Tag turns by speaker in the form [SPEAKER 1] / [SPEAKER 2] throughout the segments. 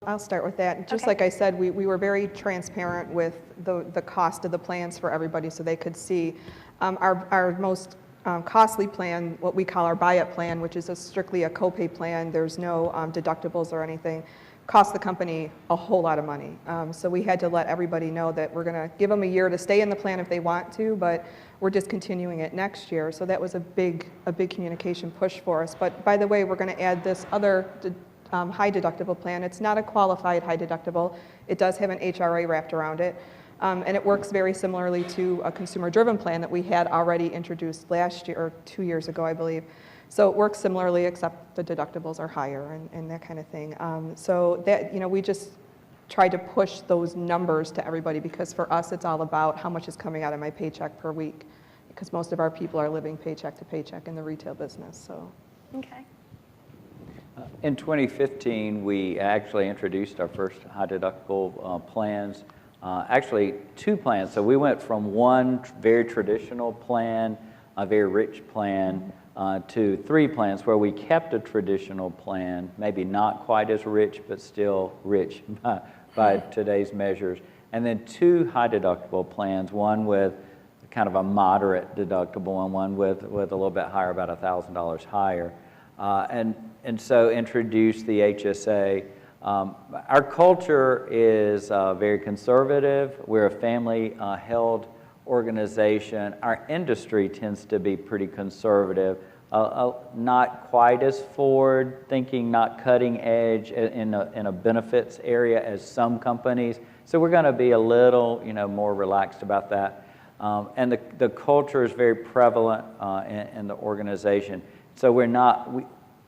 [SPEAKER 1] I'll start with that. Just like I said, we were very transparent with the cost of the plans for everybody so they could see. Our most costly plan, what we call our buy-up plan, which is strictly a copay plan, there's no deductibles or anything, cost the company a whole lot of money. So we had to let everybody know that we're going to give them a year to stay in the plan if they want to, but we're discontinuing it next year. So that was a big communication push for us. But by the way, we're going to add this other high deductible plan. It's not a qualified high deductible. It does have an HRA wrapped around it. And it works very similarly to a consumer-driven plan that we had already introduced last year, or 2 years ago, I believe. So it works similarly, except the deductibles are higher and that kind of thing. So that, we just tried to push those numbers to everybody because for us, it's all about how much is coming out of my paycheck per week, because most of our people are living paycheck to paycheck in the retail business. So.
[SPEAKER 2] Okay.
[SPEAKER 3] In 2015, we actually introduced our first high deductible plans. Actually, 2 plans. So we went from one very traditional plan, a very rich plan, to 3 plans where we kept a traditional plan, maybe not quite as rich, but still rich by today's measures. And then 2 high deductible plans, one with kind of a moderate deductible and one with a little bit higher, about $1,000 higher. And so introduced the HSA. Our culture is very conservative. We're a family-held organization. Our industry tends to be pretty conservative, not quite as forward-thinking, not cutting edge in a benefits area as some companies. So we're going to be a little, more relaxed about that. And the culture is very prevalent in the organization. So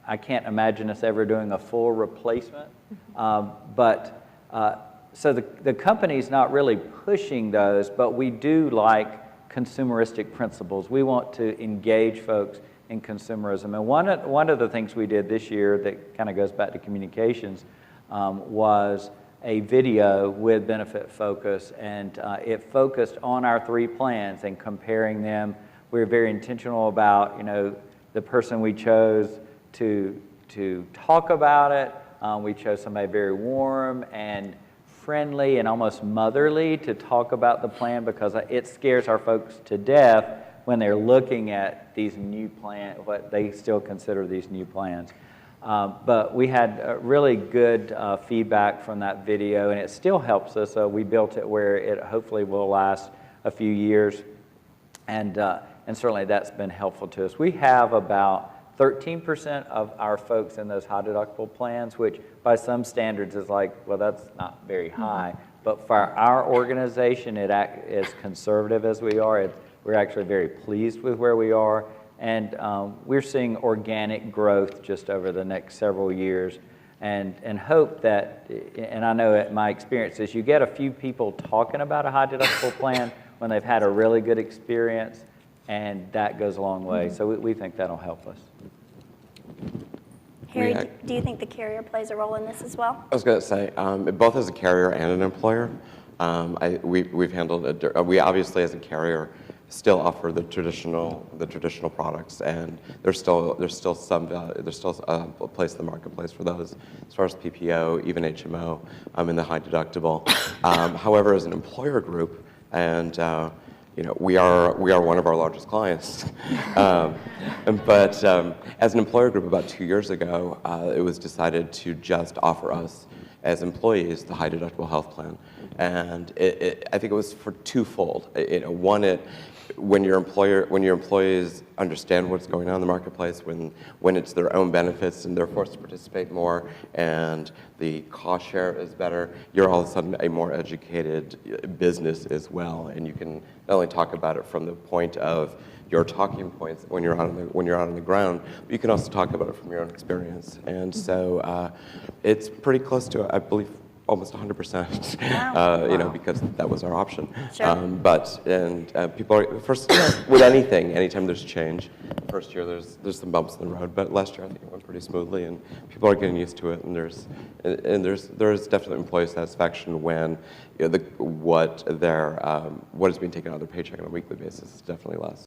[SPEAKER 3] I can't imagine us ever doing a full replacement. So the company's not really pushing those, but we do like consumeristic principles. We want to engage folks in consumerism. And one of the things we did this year that kind of goes back to communications was a video with Benefitfocus, and it focused on our 3 plans and comparing them. We were very intentional about, the person we chose to talk about it. We chose somebody very warm and friendly and almost motherly to talk about the plan because it scares our folks to death when they're looking at these new plans, what they still consider these new plans. But we had really good feedback from that video, and it still helps us. We built it where it hopefully will last a few years, and certainly that's been helpful to us. We have about 13% of our folks in those high deductible plans, which by some standards is like, well, that's not very high. But for our organization, as conservative as we are, we're actually very pleased with where we are. And we're seeing organic growth just over the next several years. And hope that, and I know at my experience is you get a few people talking about a high deductible plan when they've had a really good experience, and that goes a long way. So we think that'll help us.
[SPEAKER 2] Harry, do you think the carrier plays a role in this as well?
[SPEAKER 4] I was going to say, both as a carrier and an employer, we've handled it. We obviously, as a carrier, still offer the traditional products, and there's still a place in the marketplace for those, as far as PPO, even HMO, in the high deductible. However, as an employer group, and we are one of our largest clients. But as an employer group about 2 years ago, it was decided to just offer us as employees the high deductible health plan. And I think it was for twofold. One, when your employees understand what's going on in the marketplace, when it's their own benefits and they're forced to participate more and the cost share is better, you're all of a sudden a more educated business as well, and you can not only talk about it from the point of your talking points when you're out on the ground, but you can also talk about it from your own experience. And so it's pretty close to, I believe, almost 100%,
[SPEAKER 2] wow.
[SPEAKER 4] Because that was our option.
[SPEAKER 2] Sure.
[SPEAKER 4] People are, first, with anytime there's change, first year there's some bumps in the road, but last year I think it went pretty smoothly, and people are getting used to it, and there's definitely employee satisfaction when what is being taken out of their paycheck on a weekly basis is definitely less.